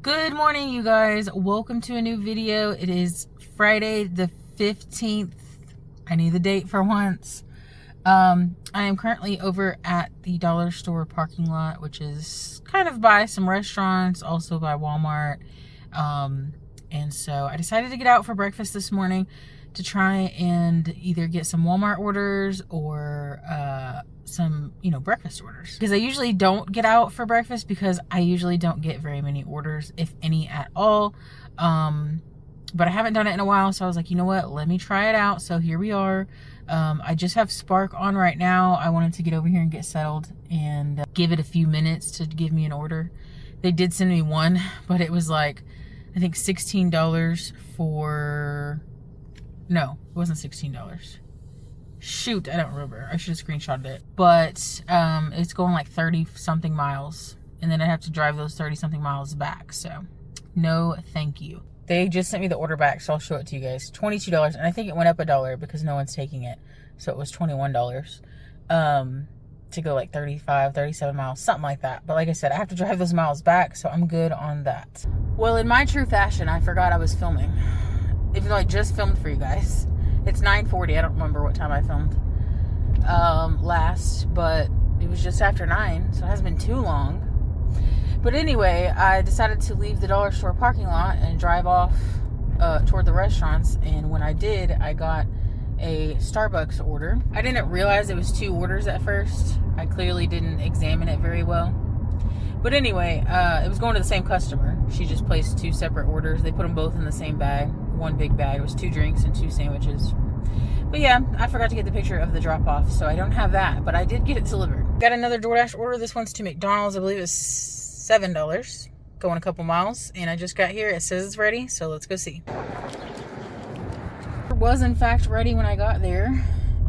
Good morning, you guys. Welcome to a new video. It is Friday the 15th. I need the date for once. I am currently over at the dollar store parking lot, which is kind of by some restaurants, also by Walmart. And so I decided to get out for breakfast this morning to try and either get some Walmart orders or some, breakfast orders. Because I usually don't get out for breakfast because I usually don't get very many orders, if any at all. But I haven't done it in a while, so I was like, you know what? Let me try it out. So here we are. I just have Spark on right now. I wanted to get over here and get settled and give it a few minutes to give me an order. They did send me one, but it was like, I think $16 for... No, it wasn't $16. Shoot, I don't remember. I should have screenshotted it. But it's going like 30 something miles. And then I have to drive those 30 something miles back. So no thank you. They just sent me the order back, so I'll show it to you guys. $22. And I think it went up $1 because no one's taking it. So it was $21 to go like 35, 37 miles, something like that. But like I said, I have to drive those miles back, so I'm good on that. Well, in my true fashion, I forgot I was filming. Even though I just filmed for you guys. It's 9:40. I don't remember what time I filmed last, but it was just after 9, so it hasn't been too long. But anyway, I decided to leave the dollar store parking lot and drive off toward the restaurants. And when I did, I got a Starbucks order. I didn't realize it was 2 orders at first. I clearly didn't examine it very well. But anyway, it was going to the same customer. She just placed 2 separate orders. They put them both in the same bag. One big bag. It was 2 drinks and 2 sandwiches. But yeah, I forgot to get the picture of the drop-off, so I don't have that. But I did get it delivered. Got another Doordash order. This one's to McDonald's. I believe it's $7. Going a couple miles. And I just got here. It says it's ready, so let's go see. It was, in fact, ready when I got there.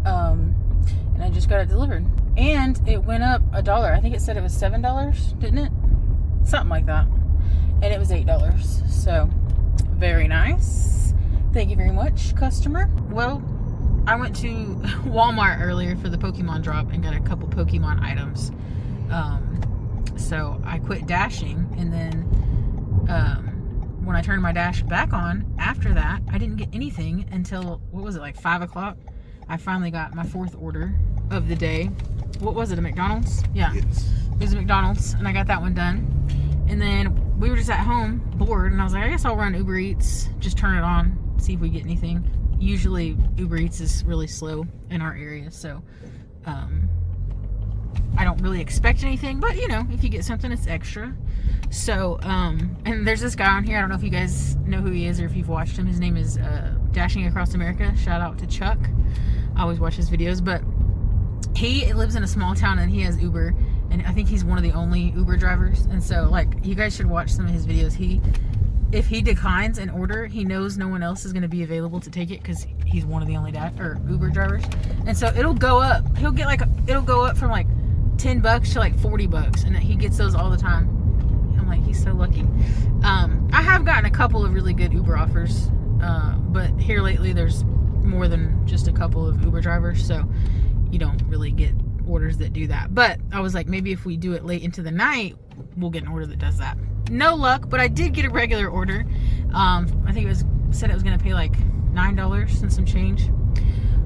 And I just got it delivered. And it went up $1. I think it said it was $7, didn't it? Something like that. And it was $8. So, very nice. Thank you very much, customer. Well, I went to Walmart earlier for the Pokemon drop and got a couple Pokemon items. So I quit dashing, and then when I turned my dash back on after that, I didn't get anything until, what was it, like 5 o'clock? I finally got my 4th order of the day. What was it, a McDonald's? Yeah, yes. It was a McDonald's, and I got that one done. And then we were just at home, bored, and I was like, I guess I'll run Uber Eats, just turn it on, see if we get anything. Usually Uber Eats is really slow in our area, so I don't really expect anything, but if you get something, it's extra. So, and there's this guy on here, I don't know if you guys know who he is or if you've watched him. His name is Dashing Across America. Shout out to Chuck. I always watch his videos, but he lives in a small town and he has Uber, and I think he's one of the only Uber drivers. And so, like, you guys should watch some of his videos. If he declines an order, he knows no one else is going to be available to take it because he's one of the only Uber drivers. And so it'll go up. It'll go up from like $10 to like $40, and he gets those all the time. I'm like, he's so lucky. I have gotten a couple of really good Uber offers, but here lately there's more than just a couple of Uber drivers, so you don't really get orders that do that. But I was like, maybe if we do it late into the night, we'll get an order that does that. No luck, but I did get a regular order. I think said it was gonna pay like $9 and some change.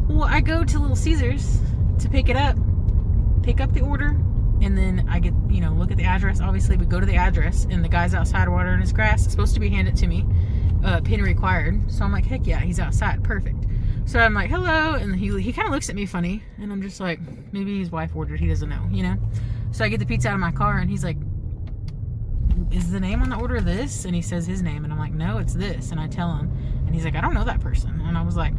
Well, I go to Little Caesars to pick up the order, and then I get, look at the address. Obviously, we go to the address, and the guy's outside watering his grass. It's supposed to be handed to me, pin required. So I'm like, heck yeah, he's outside, perfect. So I'm like, hello, and he kind of looks at me funny, and I'm just like, maybe his wife ordered, he doesn't know, So I get the pizza out of my car, and he's like, is the name on the order this? And he says his name, and I'm like, no, it's this. And I tell him, and he's like, I don't know that person. And I was like,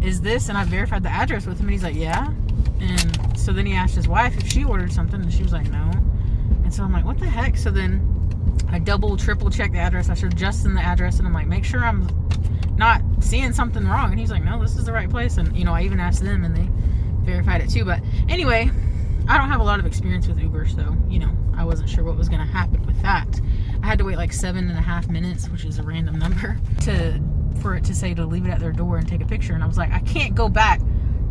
is this? And I verified the address with him, and he's like, yeah. And so then he asked his wife if she ordered something, and she was like, no. And so I'm like, what the heck? So then I triple checked the address. I showed Justin the address, and I'm like, make sure I'm not seeing something wrong. And he's like, no, this is the right place. And I even asked them, and they verified it too. But anyway, I don't have a lot of experience with Uber, so I wasn't sure what was going to happen with that. I had to wait like 7.5 minutes, which is a random number, for it to say to leave it at their door and take a picture. And I was like, I can't go back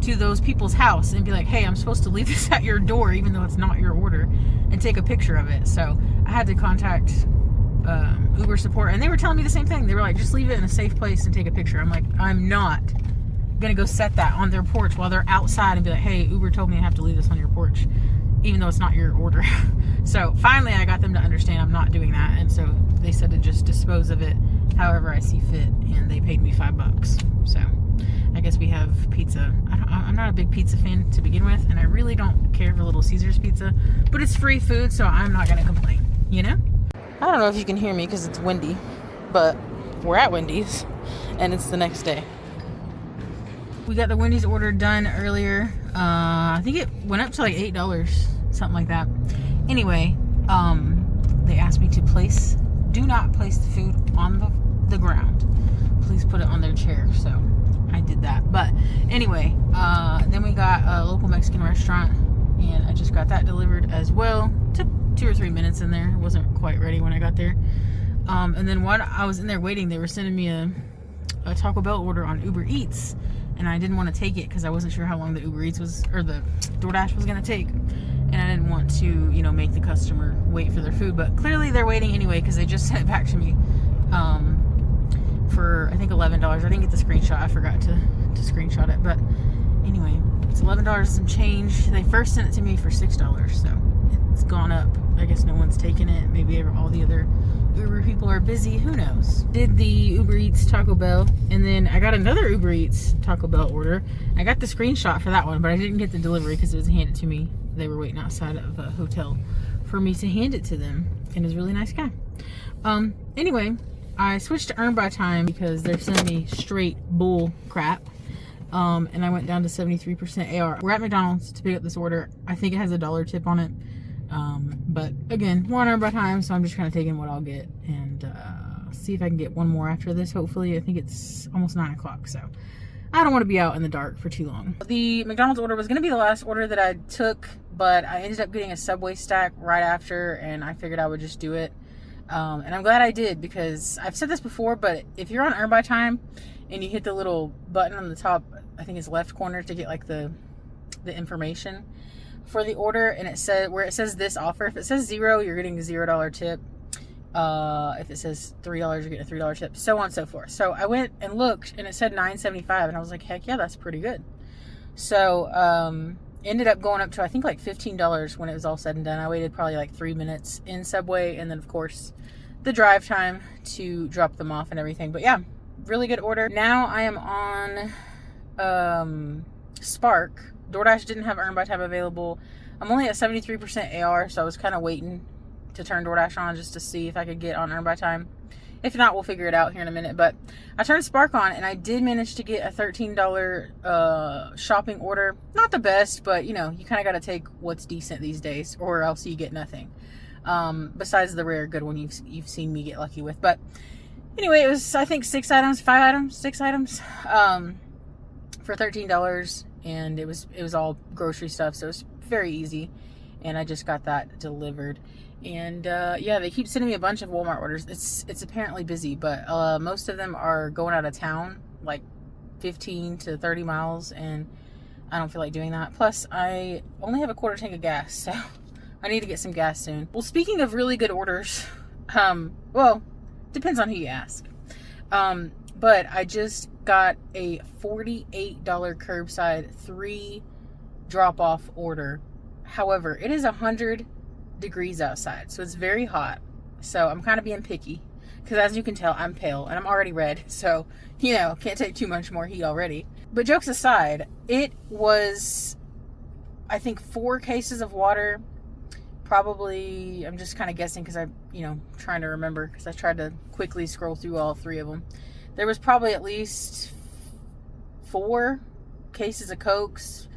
to those people's house and be like, hey, I'm supposed to leave this at your door even though it's not your order, and take a picture of it. So I had to contact Uber support, and they were telling me the same thing. They were like, just leave it in a safe place and take a picture. I'm like, I'm not gonna go set that on their porch while they're outside and be like, hey, Uber told me I have to leave this on your porch, even though it's not your order. So finally I got them to understand I'm not doing that, and so they said to just dispose of it however I see fit, and they paid me $5. So I guess we have pizza. I'm not a big pizza fan to begin with, and I really don't care for Little Caesars pizza, but it's free food, so I'm not gonna complain, you know? I don't know if you can hear me because it's windy, but we're at Wendy's and it's the next day. We got the Wendy's order done earlier. I think it went up to like $8, something like that. Anyway, they asked me to do not place the food on the ground. Please put it on their chair. So I did that. But anyway, then we got a local Mexican restaurant, and I just got that delivered as well. Took 2 or 3 minutes in there. Wasn't quite ready when I got there. And then while I was in there waiting, they were sending me a Taco Bell order on Uber Eats, and I didn't want to take it because I wasn't sure how long the Uber Eats or the Doordash was going to take, and I didn't want to, make the customer wait for their food. But clearly they're waiting anyway because they just sent it back to me for I think $11. I didn't get the screenshot. I forgot to screenshot it. But anyway, it's $11 and some change. They first sent it to me for $6, so it's gone up. I guess no one's taken it. Maybe all the other Uber people are busy. Who knows? Did the Uber Eats Taco Bell, and then I got another Uber Eats Taco Bell order. I got the screenshot for that one, but I didn't get the delivery because it was handed to me. They were waiting outside of a hotel for me to hand it to them, and it's a really nice guy. Anyway, I switched to Earn by Time because they're sending me straight bull crap. And I went down to 73% AR. We're at McDonald's to pick up this order. I think it has a $1 tip on it. But again, we're on Earn by Time, so I'm just kind of taking what I'll get and see if I can get one more after this. Hopefully, I think it's almost 9 o'clock, so I don't want to be out in the dark for too long. The McDonald's order was going to be the last order that I took, but I ended up getting a Subway stack right after, and I figured I would just do it. And I'm glad I did, because I've said this before, but if you're on Earn by Time and you hit the little button on the top, I think it's left corner, to get like the information for the order, and it says where it says this offer, if it says 0, you're getting a $0 tip. If it says $3, you're getting a $3 tip, so on and so forth. So I went and looked, and it said $9.75, and I was like, heck yeah, that's pretty good. So ended up going up to I think like $15 when it was all said and done. I waited probably like 3 minutes in Subway, and then of course the drive time to drop them off and everything. But yeah, really good order. Now I am on Spark. DoorDash didn't have Earn by Time available. I'm only at 73% AR, so I was kind of waiting to turn DoorDash on just to see if I could get on Earn by Time. If not, we'll figure it out here in a minute. But I turned Spark on, and I did manage to get a $13 shopping order. Not the best, but you kind of got to take what's decent these days, or else you get nothing. Besides the rare good one you've seen me get lucky with. But anyway, it was, I think, 6 items for $13, and it was all grocery stuff, so it was very easy, and I just got that delivered. And yeah, they keep sending me a bunch of Walmart orders. It's apparently busy, but most of them are going out of town, like 15 to 30 miles, and I don't feel like doing that. Plus, I only have a quarter tank of gas, so I need to get some gas soon. Well, speaking of really good orders, well, depends on who you ask. But I just got a $48 curbside 3 drop-off order. However, it is 100 degrees outside, so it's very hot. So I'm kind of being picky, because as you can tell, I'm pale and I'm already red, so can't take too much more heat already. But jokes aside, it was, I think, 4 cases of water. Probably, I'm just kind of guessing because I'm trying to remember, because I tried to quickly scroll through all 3 of them. There was probably at least 4 cases of Cokes,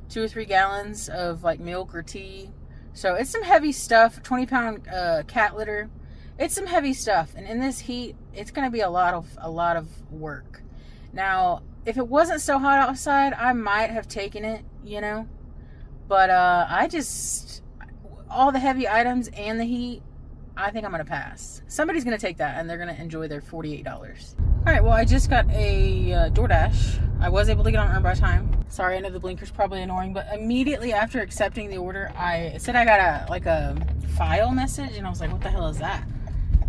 2 or 3 gallons of like milk or tea. So it's some heavy stuff. 20-pound cat litter. It's some heavy stuff, and in this heat, it's going to be a lot of work. Now, if it wasn't so hot outside, I might have taken it, but all the heavy items and the heat, I think I'm going to pass. Somebody's going to take that, and they're going to enjoy their $48. All right, well, I just got a DoorDash. I was able to get on Earn by Time. Sorry, I know the blinker's probably annoying, but immediately after accepting the order, it said I got a file message, and I was like, what the hell is that?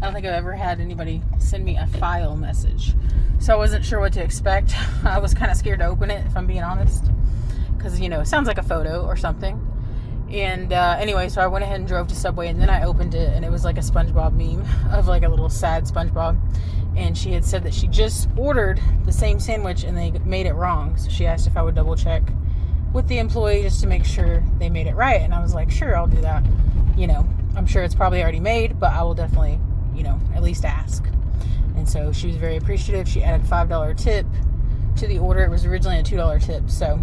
I don't think I've ever had anybody send me a file message. So I wasn't sure what to expect. I was kind of scared to open it, if I'm being honest. Because, you know, it sounds like a photo or something. And anyway, so I went ahead and drove to Subway, and then I opened it, and it was like a SpongeBob meme of like a little sad SpongeBob. And she had said that she just ordered the same sandwich and they made it wrong. So she asked if I would double check with the employee just to make sure they made it right. And I was like, sure, I'll do that. You know, I'm sure it's probably already made, but I will definitely, you know, at least ask. And so she was very appreciative. She added $5 tip to the order. It was originally a $2 tip. So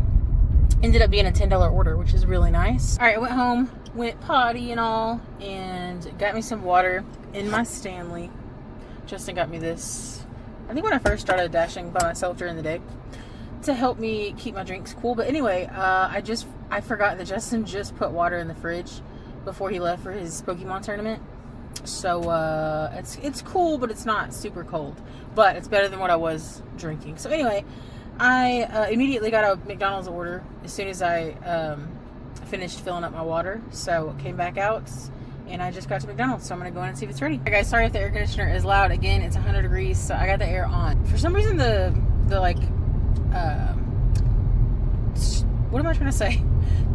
ended up being a $10 order, which is really nice. All right, I went home, went potty and all, and got me some water in my Stanley. Justin got me this, I think when I first started dashing by myself during the day, to help me keep my drinks cool. But anyway, I forgot that Justin just put water in the fridge before he left for his Pokemon tournament. So it's cool, but it's not super cold. But it's better than what I was drinking. So anyway, I immediately got a McDonald's order as soon as I finished filling up my water. So came back out, and I just got to McDonald's. So I'm going to go in and see if it's ready. Hey guys, sorry if the air conditioner is loud. Again, it's 100 degrees, so I got the air on. For some reason, the like, what am I trying to say?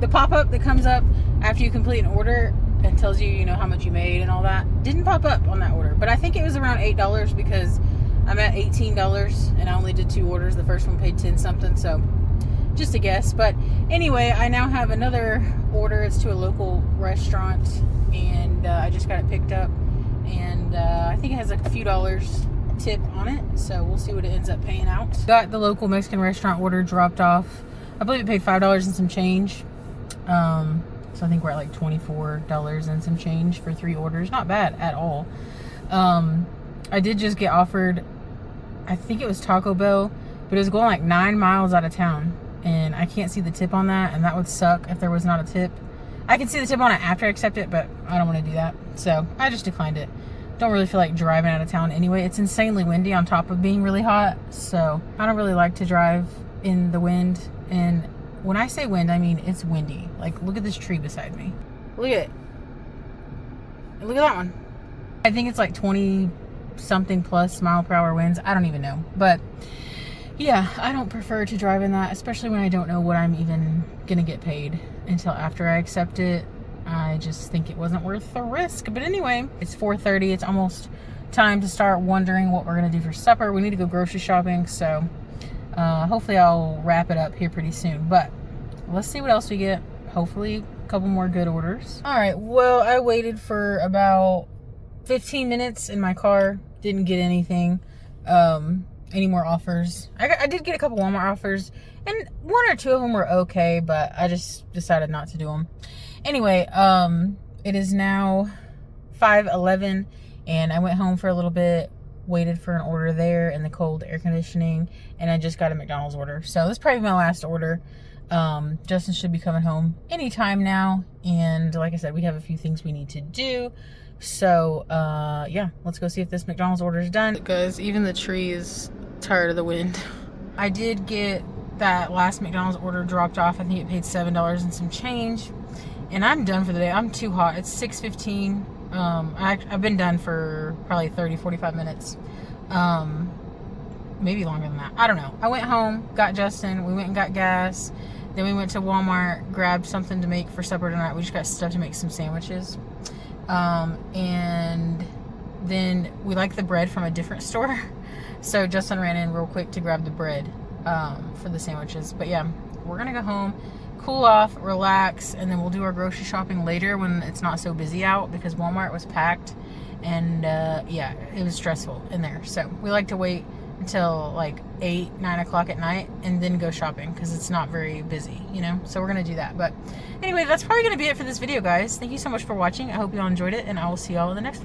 The pop-up that comes up after you complete an order and tells you, you know, how much you made and all that, didn't pop up on that order. But I think it was around $8 because I'm at $18 and I only did 2 orders. The first one paid 10 something, so just a guess. But anyway, I now have another order. It's to a local restaurant, and I just got it picked up, and I think it has a few dollars tip on it, so we'll see what it ends up paying out. Got the local Mexican restaurant order dropped off. I believe it paid $5 and some change. So I think we're at like $24 and some change for 3 orders. Not bad at all. I did just get offered, I think it was Taco Bell, but it was going like 9 miles out of town, and I can't see the tip on that, and that would suck if there was not a tip. I can see the tip on it after I accept it, but I don't want to do that, so I just declined it. Don't really feel like driving out of town anyway. It's insanely windy on top of being really hot, so I don't really like to drive in the wind. And when I say wind, I mean it's windy. Like, look at this tree beside me. Look at it. And look at that one. I think it's like 20 something plus mile per hour winds. I don't even know. But yeah, I don't prefer to drive in that, especially when I don't know what I'm even gonna get paid until after I accept it. I just think it wasn't worth the risk. But anyway, it's 4:30. It's almost time to start wondering what we're gonna do for supper. We need to go grocery shopping, so hopefully I'll wrap it up here pretty soon. But let's see what else we get. Hopefully a couple more good orders. All right, well, I waited for about 15 minutes in my car. Didn't get anything, any more offers. I did get a couple Walmart offers, and 1 or 2 of them were okay, but I just decided not to do them. Anyway, it is now 5:11, and I went home for a little bit, waited for an order there in the cold air conditioning, and I just got a McDonald's order. So this is probably my last order. Justin should be coming home anytime now, and like I said, we have a few things we need to do. So yeah, let's go see if this McDonald's order is done, because even the tree is tired of the wind. I did get that last McDonald's order dropped off. I think it paid $7 and some change, and I'm done for the day. I'm too hot. It's 6:15. I've been done for probably 30-45 minutes, maybe longer than that. I don't know. I went home, got Justin, we went and got gas, then we went to Walmart, grabbed something to make for supper tonight. We just got stuff to make some sandwiches, and then we like the bread from a different store, so Justin ran in real quick to grab the bread for the sandwiches. But yeah, we're gonna go home, cool off, relax, and then we'll do our grocery shopping later when it's not so busy out, because Walmart was packed, and yeah, it was stressful in there. So we like to wait until like 8-9 o'clock at night and then go shopping, because it's not very busy, you know. So we're gonna do that. But anyway, that's probably gonna be it for this video, guys. Thank you so much for watching. I hope you all enjoyed it, and I will see y'all in the next one.